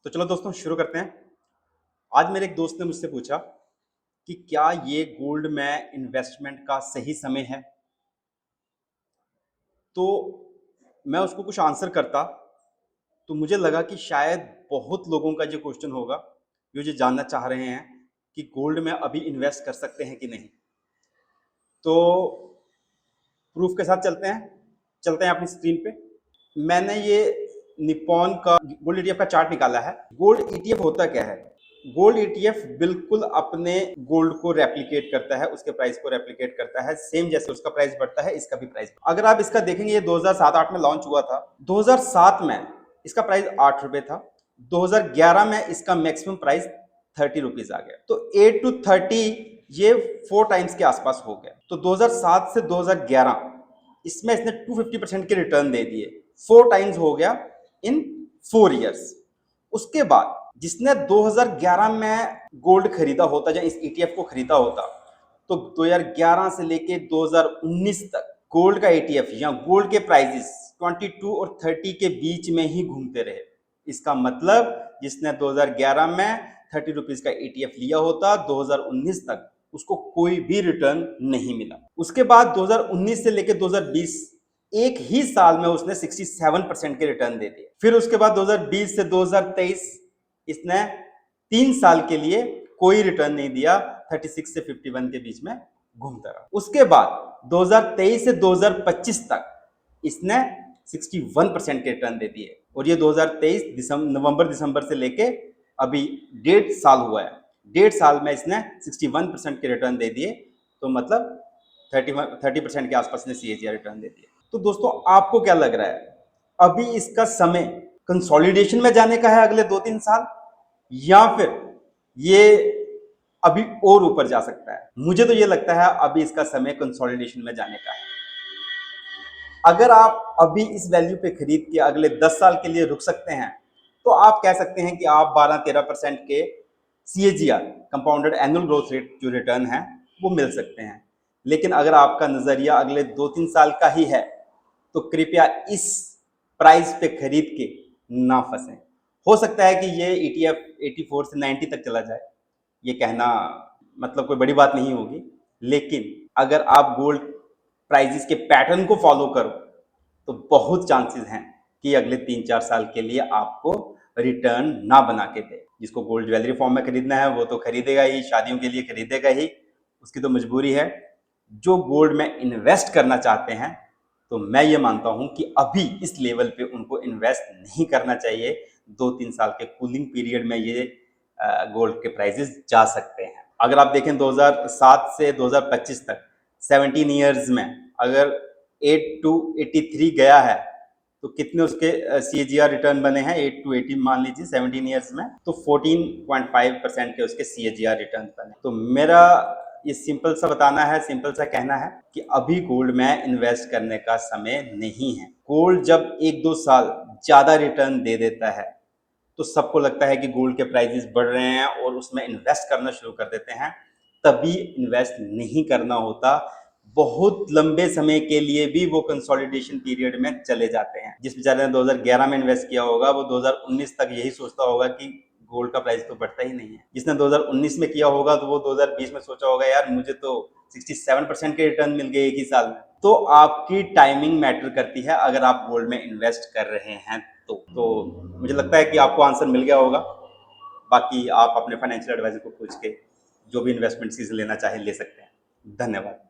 तो चलो दोस्तों शुरू करते हैं। आज मेरे एक दोस्त ने मुझसे पूछा कि क्या ये गोल्ड में इन्वेस्टमेंट का सही समय है। तो मैं उसको कुछ आंसर करता तो मुझे लगा कि शायद बहुत लोगों का जो क्वेश्चन होगा, जो ये जानना चाह रहे हैं कि गोल्ड में अभी इन्वेस्ट कर सकते हैं कि नहीं। तो प्रूफ के साथ चलते हैं अपनी स्क्रीन पे। मैंने ये निप्पॉन का गोल्ड ईटीएफ का चार्ट निकाला है। गोल्ड ईटीएफ होता क्या है? गोल्ड ईटीएफ बिल्कुल अपने गोल्ड को रेप्लिकेट करता है, उसके प्राइस को रेप्लिकेट करता है। सेम जैसे उसका प्राइस बढ़ता है, इसका भी प्राइस। अगर आप इसका देखेंगे, ये 2007-8 में लॉन्च हुआ था। 2007 में इसका प्राइस 8 रुपए था। 2011 में इसका मैक्सिमम प्राइस 30 रुपीज आ गया। तो 8 to 30 ये 4 टाइम्स के आसपास हो गया। तो 2007 से 2011 इसमें इसने 250% के रिटर्न दे दिए। 4 टाइम्स हो गया इन 4 ईयर्स। उसके बाद जिसने 2011 में गोल्ड खरीदा होता या इस ईटीएफ को खरीदा होता, तो 2011 से लेके 2019 तक गोल्ड का ईटीएफ या गोल्ड के प्राइसेस 22 और 30 के बीच में ही घूमते रहे। इसका मतलब जिसने 2011 में 30 रुपीज का ईटीएफ लिया होता, 2019 तक उसको कोई भी रिटर्न नहीं मिला। उसके बाद 2019 से लेकर 2020 एक ही साल में उसने 67% के रिटर्न दे दिए। फिर उसके बाद 2020 से 2023 इसने 3 साल के लिए कोई रिटर्न नहीं दिया, 36 से 51 के बीच में घूमता रहा। उसके बाद 2023 से 2025 तक इसने 61% के रिटर्न दे दिए। और ये 2023 नवंबर दिसंबर से लेके अभी 1.5 साल हुआ है। 1.5 साल में इसने 61% के रिटर्न दे दिए। तो मतलब 30% के आसपास ने सीएजीआर रिटर्न दे दिए। तो दोस्तों आपको क्या लग रहा है, अभी इसका समय कंसोलिडेशन में जाने का है अगले 2-3 साल, या फिर ये अभी और ऊपर जा सकता है? मुझे तो ये लगता है अभी इसका समय कंसोलिडेशन में जाने का है। अगर आप अभी इस वैल्यू पे खरीद के अगले 10 साल के लिए रुक सकते हैं, तो आप कह सकते हैं कि आप 12-13% के CAGR compounded annual growth rate जो रिटर्न है वो मिल सकते हैं। लेकिन अगर आपका नजरिया अगले 2-3 साल का ही है, तो कृपया इस प्राइस पे खरीद के ना फंसें। हो सकता है कि ये ईटीएफ 84 से 90 तक चला जाए, ये कहना मतलब कोई बड़ी बात नहीं होगी। लेकिन अगर आप गोल्ड प्राइजेस के पैटर्न को फॉलो करो, तो बहुत चांसेस हैं कि अगले 3-4 साल के लिए आपको रिटर्न ना बना के दे। जिसको गोल्ड ज्वेलरी फॉर्म में खरीदना है वो तो खरीदेगा ही, शादियों के लिए खरीदेगा ही, उसकी तो मजबूरी है। जो गोल्ड में इन्वेस्ट करना चाहते हैं, तो मैं ये मानता हूं कि अभी इस लेवल पे उनको इन्वेस्ट नहीं करना चाहिए। 2-3 साल के कूलिंग पीरियड में ये गोल्ड के प्राइसेस जा सकते हैं। अगर आप देखें 2007 से 2025 तक 17 ईयर्स में अगर 8 to 83 गया है, तो कितने उसके सीएजीआर रिटर्न बने हैं? 8 to 80 मान लीजिए 17 ईयर्स में, तो 14.5% के उसके सीएजीआर रिटर्न बने। तो मेरा ये सिंपल सा बताना है, सिंपल सा कहना है कि अभी गोल्ड में इन्वेस्ट करने का समय नहीं है। गोल्ड जब 1-2 साल ज्यादा रिटर्न दे देता है, तो सबको लगता है कि गोल्ड के प्राइसेस बढ़ रहे हैं और उसमें इन्वेस्ट करना शुरू कर देते हैं। तभी इन्वेस्ट नहीं करना होता। बहुत लंबे समय के लिए भी वो कंसोलिडेशन पीरियड में चले जाते हैं। जिस बेचारे ने 2011 में इन्वेस्ट किया होगा, वो 2019 तक यही सोचता होगा कि गोल्ड का प्राइस तो बढ़ता ही नहीं है। जिसने 2019 में किया होगा, तो वो 2020 में सोचा होगा यार मुझे तो 67% के रिटर्न मिल गए एक ही साल में। तो आपकी टाइमिंग मैटर करती है अगर आप गोल्ड में इन्वेस्ट कर रहे हैं तो मुझे लगता है कि आपको आंसर मिल गया होगा। बाकी आप अपने फाइनेंशियल एडवाइजर को पूछ के जो भी इन्वेस्टमेंट चीज लेना चाहें ले सकते हैं। धन्यवाद।